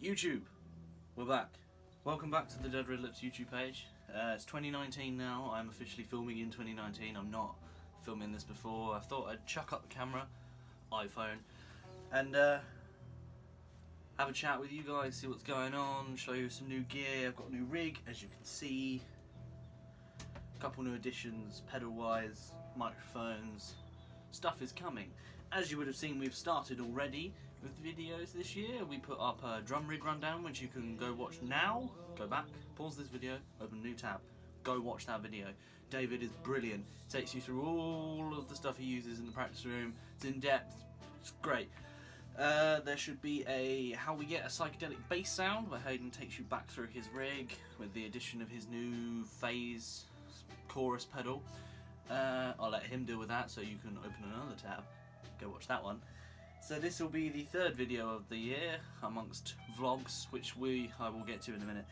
YouTube, we're back. Welcome back to the Dead Red Lips YouTube page. It's 2019 now. I'm officially filming in 2019. I'm not filming this before. I thought I'd chuck up the camera, iPhone, and have a chat with you guys, see what's going on, show you some new gear. I've got a new rig, as you can see. A couple new additions, pedal-wise, microphones. Stuff is coming. As you would have seen, we've started already with videos this year. We put up a drum rig rundown, which you can go watch now. Go back, pause this video, open a new tab, go watch that video. David is brilliant. Takes you through all of the stuff he uses in the practice room. It's in depth, it's great. There should be a how we get a psychedelic bass sound, where Hayden takes you back through his rig with the addition of his new phase chorus pedal. I'll let him deal with that, so you can open another tab, go watch that one. So this will be the third video of the year amongst vlogs, which I will get to in a minute.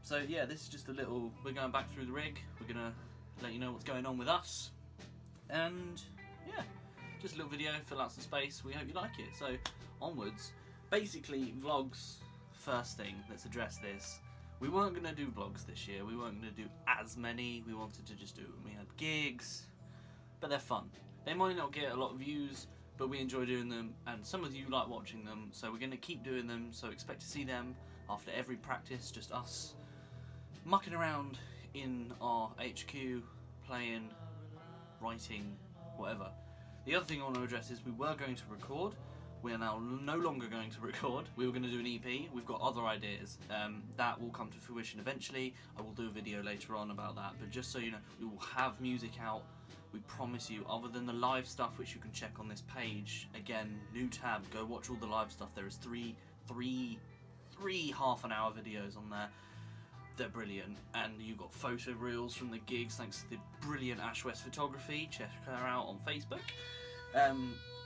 So yeah, this is just a little, we're going back through the rig, we're going to let you know what's going on with us, and yeah, just a little video, fill out some space, we hope you like it. So onwards, basically vlogs, first thing, let's address this. We weren't going to do vlogs this year, we weren't going to do as many, we wanted to just do it when we had gigs, but they're fun. They might not get a lot of views, but we enjoy doing them, and some of you like watching them, so we're going to keep doing them, so expect to see them after every practice, just us mucking around in our HQ, playing, writing, whatever. The other thing I want to address is we were going to record. We are now no longer going to record. We were going to do an EP. We've got other ideas. That will come to fruition eventually. I will do a video later on about that. But just so you know, we will have music out. We promise you, other than the live stuff, which you can check on this page. Again, new tab, go watch all the live stuff. There is three half-an-hour videos on there. They're brilliant. And you've got photo reels from the gigs, thanks to the brilliant Ash West Photography. Check her out on Facebook.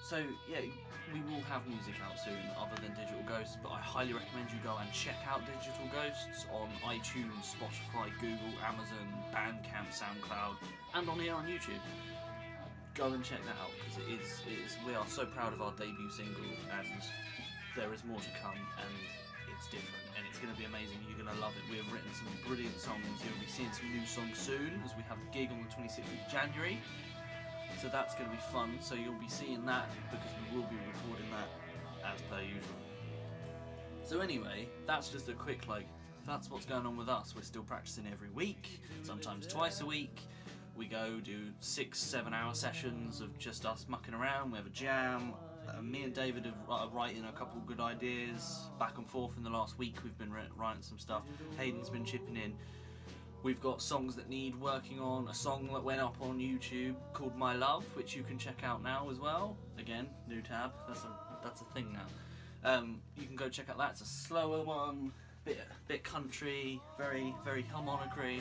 So yeah, we will have music out soon other than Digital Ghosts, but I highly recommend you go and check out Digital Ghosts on iTunes, Spotify, Google, Amazon, Bandcamp, Soundcloud, and on here on YouTube. Go and check that out, because we are so proud of our debut single, and there is more to come, and it's different, and it's going to be amazing. You're going to love it. We have written some brilliant songs. You'll be seeing some new songs soon, as we have a gig on the 26th of January. So that's going to be fun, so you'll be seeing that, because we will be recording that as per usual. So anyway, that's just a quick, that's what's going on with us. We're still practicing every week, sometimes twice a week. We go do 6-7 hour sessions of just us mucking around. We have a jam. Me and David are writing a couple of good ideas back and forth. In the last week we've been writing some stuff. Hayden's been chipping in. We've got songs that need working on, a song that went up on YouTube called My Love, which you can check out now as well. Again, new tab, that's a thing now. You can go check out that, it's a slower one, bit country, very, very harmonicry.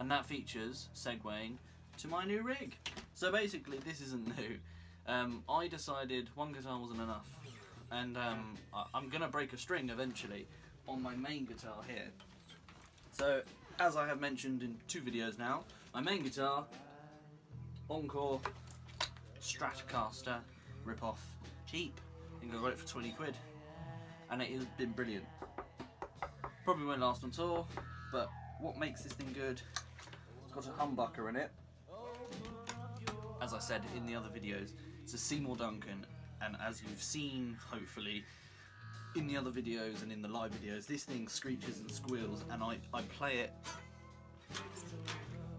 And that features segueing to my new rig. So basically, this isn't new. I decided one guitar wasn't enough, and I'm gonna break a string eventually on my main guitar here. So, as I have mentioned in 2 videos now, my main guitar, Encore Stratocaster rip-off, cheap. I think I got it for 20 quid, and it has been brilliant. Probably won't last on tour, but what makes this thing good? It's got a humbucker in it. As I said in the other videos, it's a Seymour Duncan, and as you've seen, hopefully, in the other videos and in the live videos, this thing screeches and squeals, and I play it,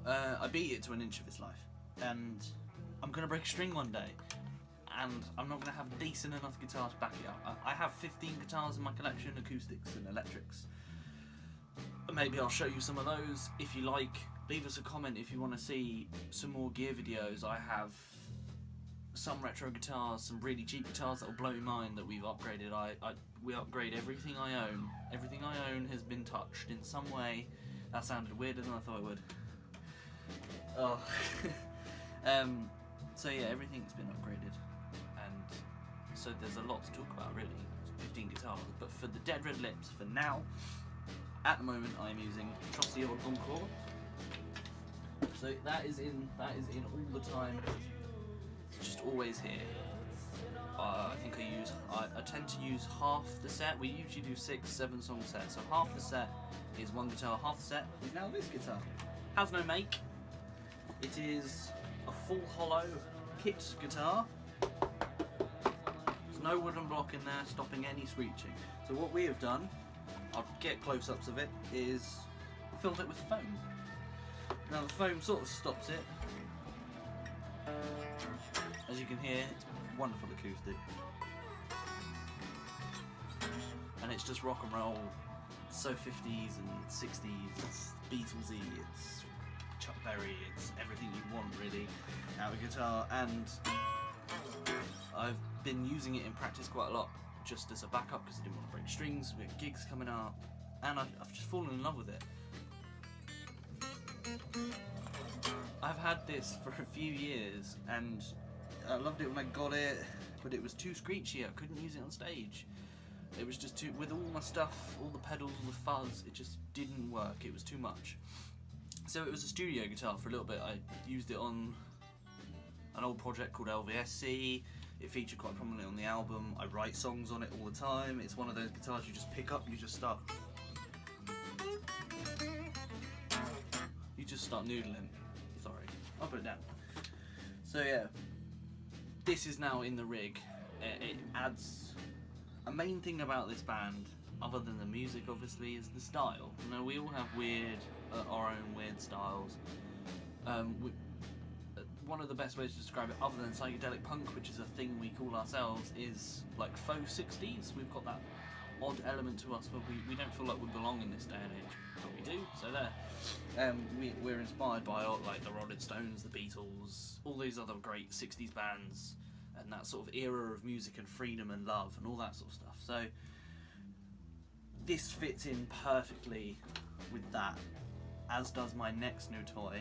I beat it to an inch of its life, and I'm going to break a string one day, and I'm not going to have a decent enough guitar to back it up. I have 15 guitars in my collection, acoustics and electrics. Maybe I'll show you some of those. If you like, leave us a comment if you want to see some more gear videos. I have some retro guitars, some really cheap guitars that will blow your mind that we've upgraded. We upgrade everything I own. Everything I own has been touched in some way. That sounded weirder than I thought it would. Oh. So yeah, everything's been upgraded, and so there's a lot to talk about really. 15 guitars, but for the Dead Red Lips, for now, at the moment I'm using trusty old Encore. So that is in all the time. It's just always here. I think I tend to use half the set. We usually do 6-7 song sets, so half the set is one guitar, half the set is now this guitar. Has no make. It is a full hollow kit guitar. There's no wooden block in there stopping any screeching. So what we have done, I'll get close-ups of it, is filled it with foam. Now the foam sort of stops it. As you can hear, it's wonderful acoustic. And it's just rock and roll. It's so 50s and 60s, it's Beatlesy, it's Chuck Berry, it's everything you want really out of a guitar. And I've been using it in practice quite a lot, just as a backup because I didn't want to break strings. We had gigs coming up, and I've just fallen in love with it. I've had this for a few years, and I loved it when I got it, but it was too screechy. I couldn't use it on stage. It was just too, with all my stuff, all the pedals, all the fuzz, it just didn't work. It was too much. So it was a studio guitar for a little bit. I used it on an old project called LVSC. It featured quite prominently on the album. I write songs on it all the time. It's one of those guitars you just pick up, you just start noodling. Sorry, I'll put it down. So yeah, this is now in the rig. It adds a main thing about this band, other than the music obviously, is the style. You know, we all have our own weird styles. One of the best ways to describe it, other than psychedelic punk, which is a thing we call ourselves, is like faux 60s. We've got that odd element to us where we don't feel like we belong in this day and age, but we do, so there. We're inspired by like the Rolling Stones, the Beatles, all these other great 60s bands, and that sort of era of music and freedom and love and all that sort of stuff. So this fits in perfectly with that, as does my next new toy,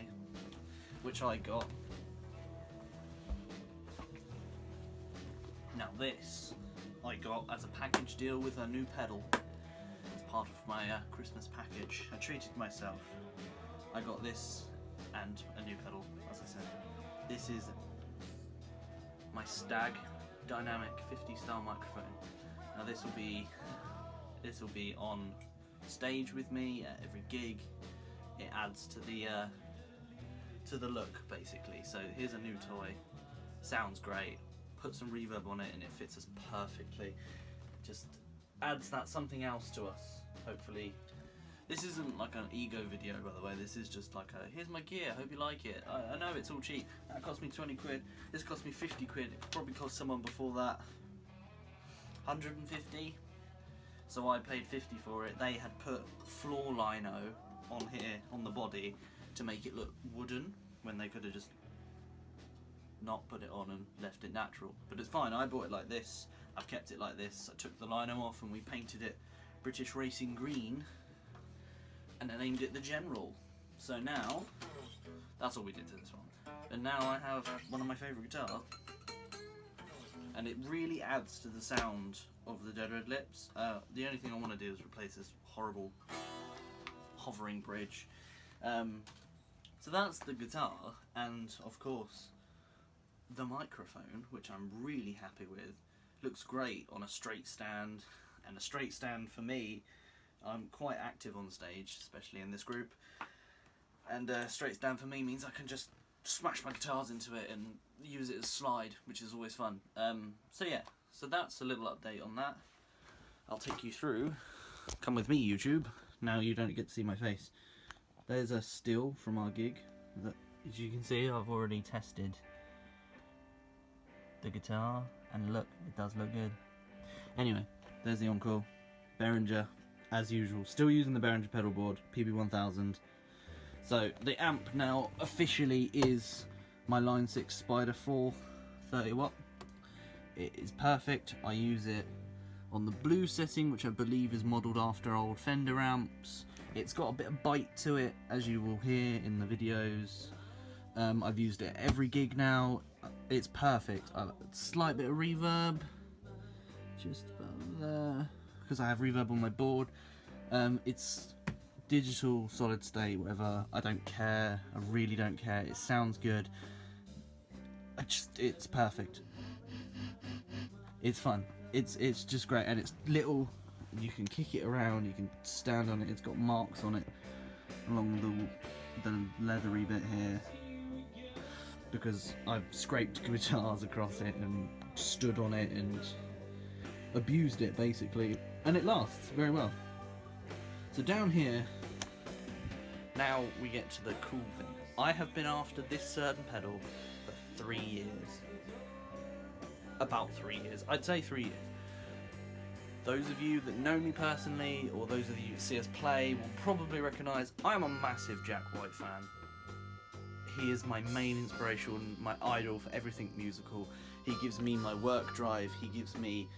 which I got. Now this I got as a package deal with a new pedal. It's part of my Christmas package. I treated myself. I got this and a new pedal, as I said. This is my Stag Dynamic 50 style microphone. Now this will be on stage with me at every gig. It adds to the look basically. So here's a new toy. Sounds great. Put some reverb on it and it fits us perfectly. Just adds that something else to us, hopefully. This isn't like an ego video, by the way. This is just like a, here's my gear, hope you like it. I know it's all cheap. That cost me 20 quid. This cost me 50 quid. It probably cost someone before that 150. So I paid 50 for it. They had put floor lino on here, on the body, to make it look wooden, when they could have just not put it on and left it natural. But it's fine, I bought it like this. I've kept it like this. I took the lino off and we painted it British Racing Green, and then named it the General. So now, that's all we did to this one. And now I have one of my favourite guitars, and it really adds to the sound of the Dead Red Lips. The only thing I want to do is replace this horrible hovering bridge. So that's the guitar, and of course the microphone, which I'm really happy with. Looks great on a straight stand, and a straight stand for me, I'm quite active on stage, especially in this group, and a straight stand for me means I can just smash my guitars into it and use it as slide, which is always fun. So yeah, so that's a little update on that. I'll take you through. Come with me, YouTube. Now you don't get to see my face. There's a still from our gig that, as you can see, I've already tested the guitar, and look, it does look good. Anyway, there's the encore. Behringer, as usual, still using the Behringer pedal board, PB1000. So the amp now officially is my Line 6 Spider 4 30 watt. It is perfect. I use it on the blue setting, which I believe is modelled after old Fender amps. It's got a bit of bite to it, as you will hear in the videos. I've used it at every gig now. It's perfect. Slight bit of reverb, just about there, because I have reverb on my board. It's digital, solid state, whatever. I don't care. I really don't care. It sounds good. It's perfect. It's fun. It's just great, and it's little. You can kick it around. You can stand on it. It's got marks on it along the leathery bit here, because I've scraped guitars across it and stood on it and abused it basically, and it lasts very well. So down here, now we get to the cool thing. I have been after this certain pedal for 3 years. About 3 years. I'd say 3 years. Those of you that know me personally, or those of you that see us play, will probably recognise I am a massive Jack White fan. He is my main inspiration, my idol for everything musical. He gives me my work drive. He gives me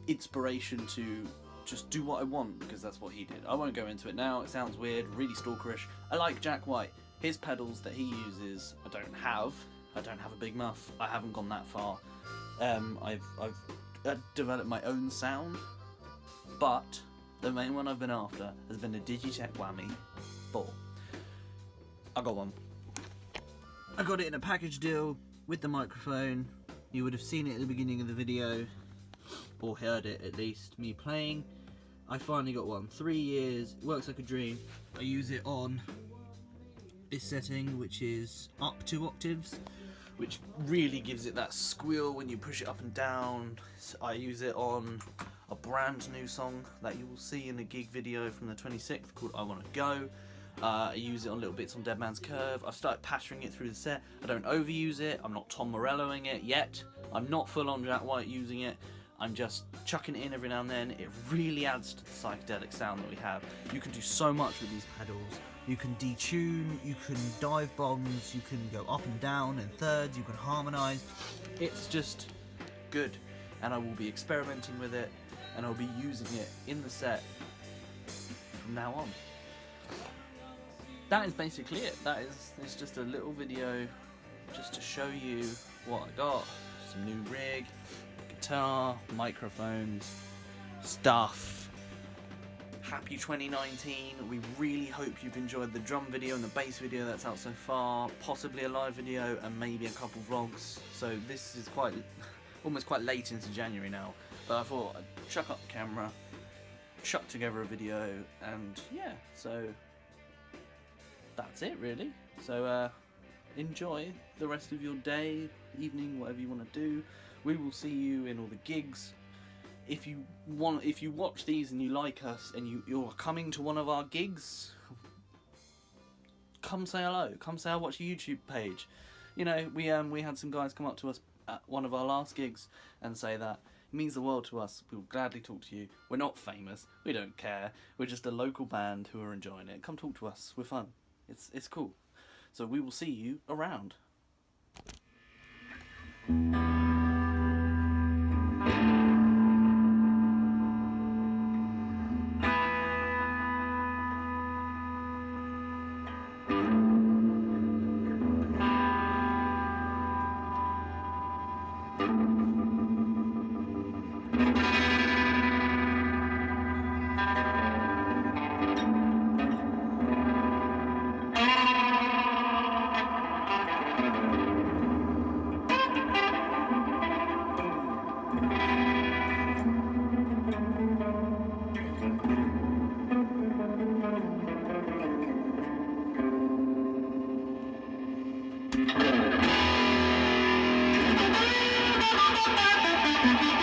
inspiration to just do what I want, because that's what he did. I won't go into it now. It sounds weird, really stalkerish. I like Jack White. His pedals that he uses, I don't have a big muff. I haven't gone that far. I've developed my own sound, but the main one I've been after has been a Digitech Whammy 4. I got one. I got it in a package deal with the microphone. You would have seen it at the beginning of the video, or heard it at least, me playing. I finally got one. 3 years, it works like a dream. I use it on this setting, which is up 2 octaves, which really gives it that squeal when you push it up and down. I use it on a brand new song that you will see in a gig video from the 26th called I Wanna Go. I use it on little bits on Dead Man's Curve. I've started pattering it through the set. I don't overuse it. I'm not Tom Morelloing it yet. I'm not full on Jack White using it. I'm just chucking it in every now and then. It really adds to the psychedelic sound that we have. You can do so much with these pedals. You can detune, you can dive bombs, you can go up and down in thirds, you can harmonise. It's just good, and I will be experimenting with it, and I'll be using it in the set from now on. That is basically it. It's just a little video just to show you what I got. Some new rig, guitar, microphones, stuff. Happy 2019. We really hope you've enjoyed the drum video and the bass video that's out so far, possibly a live video and maybe a couple vlogs. So this is almost quite late into January now, but I thought I'd chuck up the camera, chuck together a video, and yeah, so that's it really. So enjoy the rest of your day, evening, whatever you want to do. We will see you in all the gigs. If you watch these and you like us and you're coming to one of our gigs, come say hello. Come say I watch your YouTube page. You know, we had some guys come up to us at one of our last gigs and say that. It means the world to us. We'll gladly talk to you. We're not famous. We don't care. We're just a local band who are enjoying it. Come talk to us. We're fun. It's cool. So we will see you around. Thank you.